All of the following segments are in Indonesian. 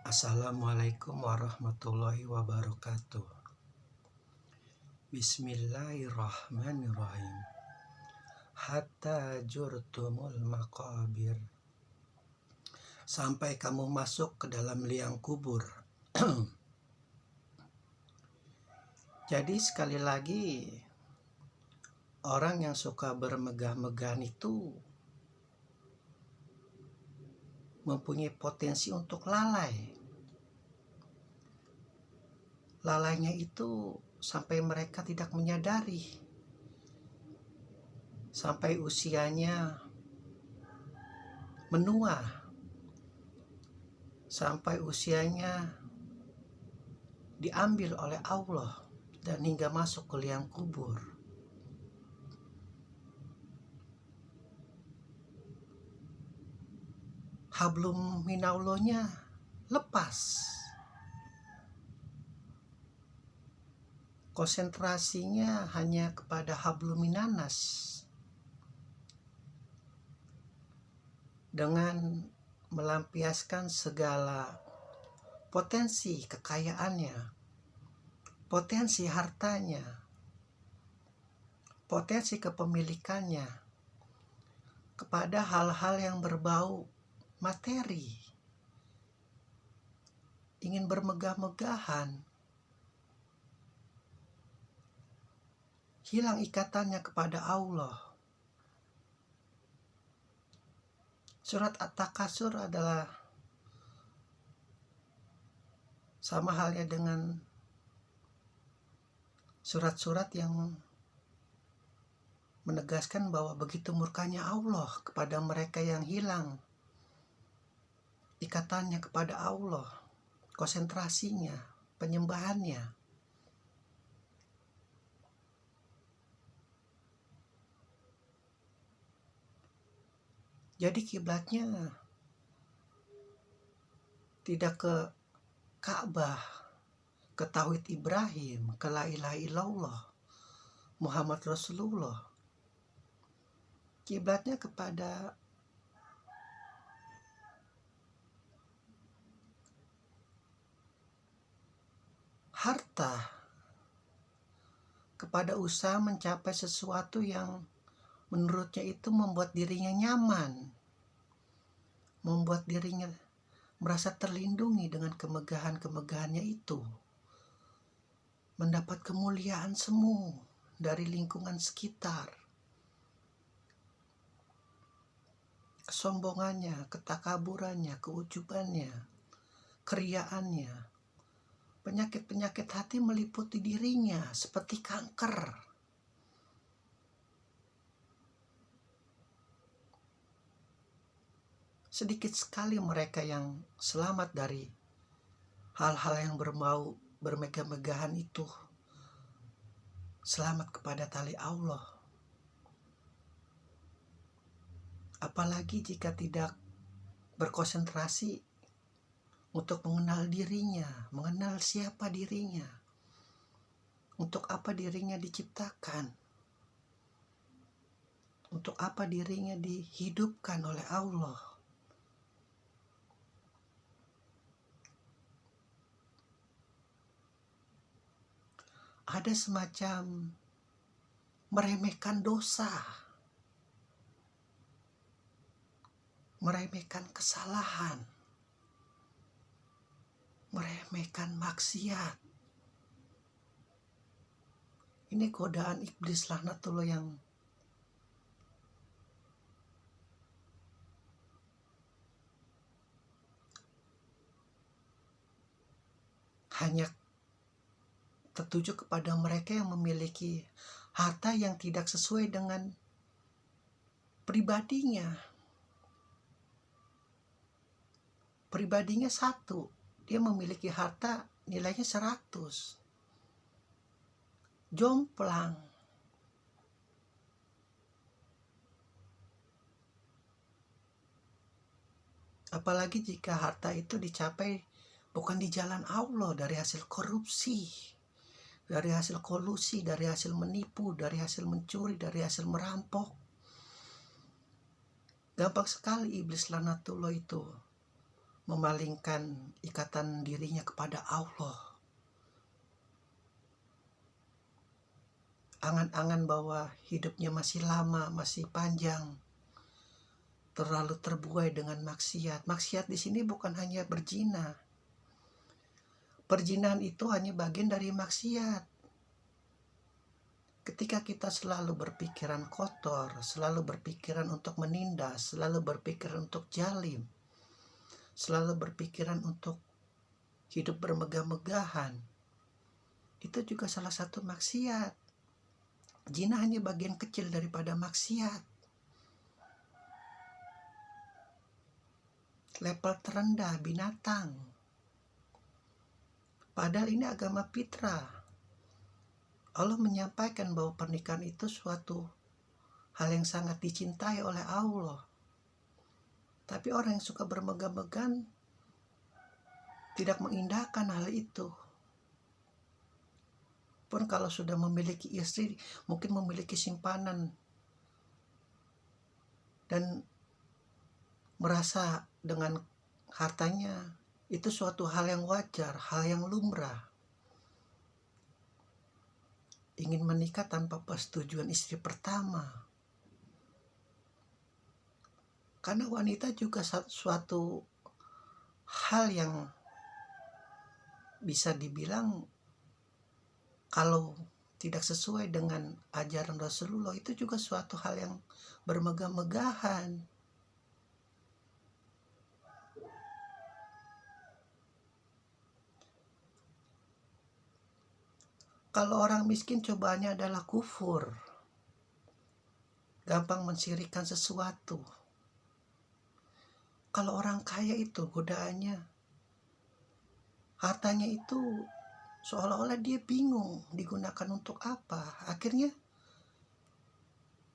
Assalamualaikum warahmatullahi wabarakatuh. Bismillahirrahmanirrahim. Hatta jurtumul maqabir. Sampai kamu masuk ke dalam liang kubur. Jadi sekali lagi, orang yang suka bermegah-megahan itu mempunyai potensi untuk lalai. Lalainya itu sampai mereka tidak menyadari, sampai usianya menua, sampai usianya diambil oleh Allah dan hingga masuk ke liang kubur. Hablum minallahnya lepas. Konsentrasinya hanya kepada hablum minanas. Dengan melampiaskan segala potensi kekayaannya, potensi hartanya, potensi kepemilikannya kepada hal-hal yang berbau materi, ingin bermegah-megahan, hilang ikatannya kepada Allah. Surat At-Takasur adalah sama halnya dengan surat-surat yang menegaskan bahwa begitu murkanya Allah kepada mereka yang hilang ikatannya kepada Allah, konsentrasinya, penyembahannya. Jadi kiblatnya tidak ke Ka'bah, ke Tauhid Ibrahim, ke La ilaha illallah, Muhammad Rasulullah. Kiblatnya kepada harta, kepada usaha mencapai sesuatu yang menurutnya itu membuat dirinya nyaman, membuat dirinya merasa terlindungi dengan kemegahan-kemegahannya itu, mendapat kemuliaan semu dari lingkungan sekitar. Kesombongannya, ketakaburannya, keujubannya, keriaannya, penyakit-penyakit hati meliputi dirinya seperti kanker. Sedikit sekali mereka yang selamat dari hal-hal yang berbau bermegah-megahan itu, selamat kepada tali Allah. Apalagi jika tidak berkonsentrasi untuk mengenal dirinya, mengenal siapa dirinya, untuk apa dirinya diciptakan, untuk apa dirinya dihidupkan oleh Allah. Ada semacam meremehkan dosa, meremehkan kesalahan, meremehkan maksiat. Ini godaan iblis laknatullah yang hanya tertuju kepada mereka yang memiliki harta yang tidak sesuai dengan pribadinya. Pribadinya satu, dia memiliki harta nilainya 100. Jomplang. Apalagi jika harta itu dicapai bukan di jalan Allah, dari hasil korupsi, dari hasil kolusi, dari hasil menipu, dari hasil mencuri, dari hasil merampok. Gampang sekali iblis laknatullah itu memalingkan ikatan dirinya kepada Allah. Angan-angan bahwa hidupnya masih lama, masih panjang, terlalu terbuai dengan maksiat. Maksiat di sini bukan hanya berzina. Perzinahan itu hanya bagian dari maksiat. Ketika kita selalu berpikiran kotor, selalu berpikiran untuk menindas, selalu berpikiran untuk zalim, selalu berpikiran untuk hidup bermegah-megahan, itu juga salah satu maksiat. Zina hanya bagian kecil daripada maksiat. Level terendah binatang. Padahal ini agama fitrah. Allah menyampaikan bahwa pernikahan itu suatu hal yang sangat dicintai oleh Allah. Tapi orang yang suka bermegah-megahan tidak mengindahkan hal itu. Pun kalau sudah memiliki istri, mungkin memiliki simpanan dan merasa dengan hartanya itu suatu hal yang wajar, hal yang lumrah. Ingin menikah tanpa persetujuan istri pertama. Karena wanita juga suatu hal yang bisa dibilang kalau tidak sesuai dengan ajaran Rasulullah, itu juga suatu hal yang bermegah-megahan. Kalau orang miskin cobaannya adalah kufur, gampang mensyirikkan sesuatu. Kalau orang kaya itu godaannya, hartanya itu seolah-olah dia bingung digunakan untuk apa. Akhirnya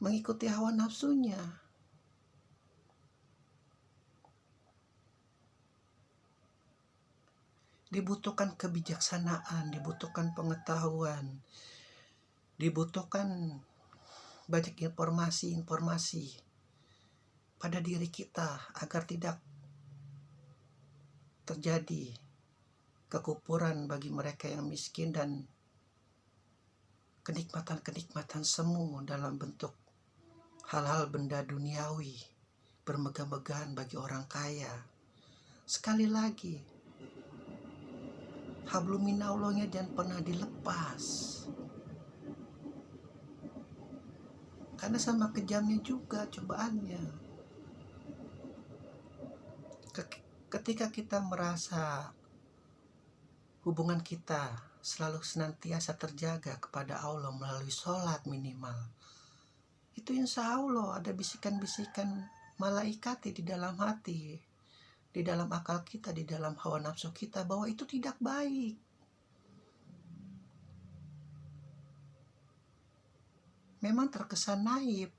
mengikuti hawa nafsunya. Dibutuhkan kebijaksanaan, dibutuhkan pengetahuan, dibutuhkan banyak informasi pada diri kita agar tidak terjadi kekufuran bagi mereka yang miskin dan kenikmatan-kenikmatan semu dalam bentuk hal-hal benda duniawi bermegah-megahan bagi orang kaya. Sekali lagi, hablum minallahnya jangan pernah dilepas, karena sama kejamnya juga cobaannya. Ketika kita merasa hubungan kita selalu senantiasa terjaga kepada Allah melalui sholat minimal, itu insya Allah ada bisikan-bisikan malaikat di dalam hati, di dalam akal kita, di dalam hawa nafsu kita, bahwa itu tidak baik. Memang terkesan naif,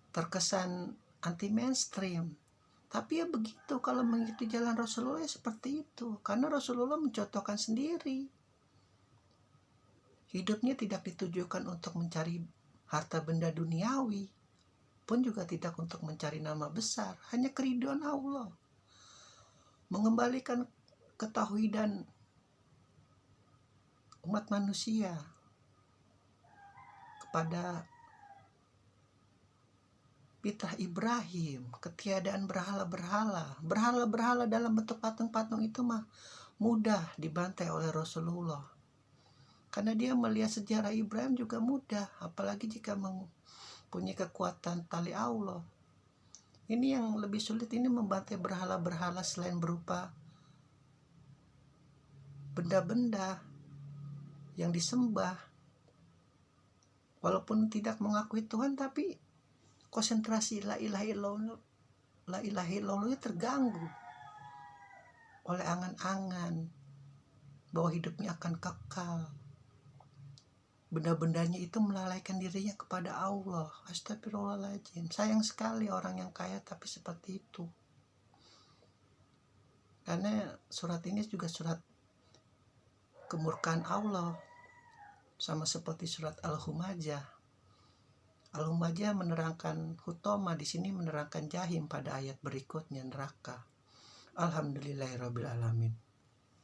terkesan anti mainstream, tapi ya begitu, kalau mengikuti jalan Rasulullah ya seperti itu. Karena Rasulullah mencontohkan sendiri, hidupnya tidak ditujukan untuk mencari harta benda duniawi, pun juga tidak untuk mencari nama besar, hanya keridhaan Allah, mengembalikan ketauhidan umat manusia kepada fitrah Ibrahim, ketiadaan berhala-berhala dalam bentuk patung-patung itu mah mudah dibantai oleh Rasulullah, karena dia melihat sejarah Ibrahim juga mudah, apalagi jika mempunyai kekuatan tali Allah. Ini yang lebih sulit, ini membantai berhala-berhala selain berupa benda-benda yang disembah, walaupun tidak mengakui Tuhan, tapi konsentrasi la ilaha illallah terganggu oleh angan-angan bahwa hidupnya akan kekal. Benda-bendanya itu melalaikan dirinya kepada Allah. Astagfirullahaladzim. Sayang sekali orang yang kaya tapi seperti itu. Karena surat ini juga surat kemurkaan Allah, sama seperti surat Al-Humajah. Al-Humajah menerangkan hutoma, di sini menerangkan jahim pada ayat berikutnya, neraka. Alhamdulillahirabbil alamin.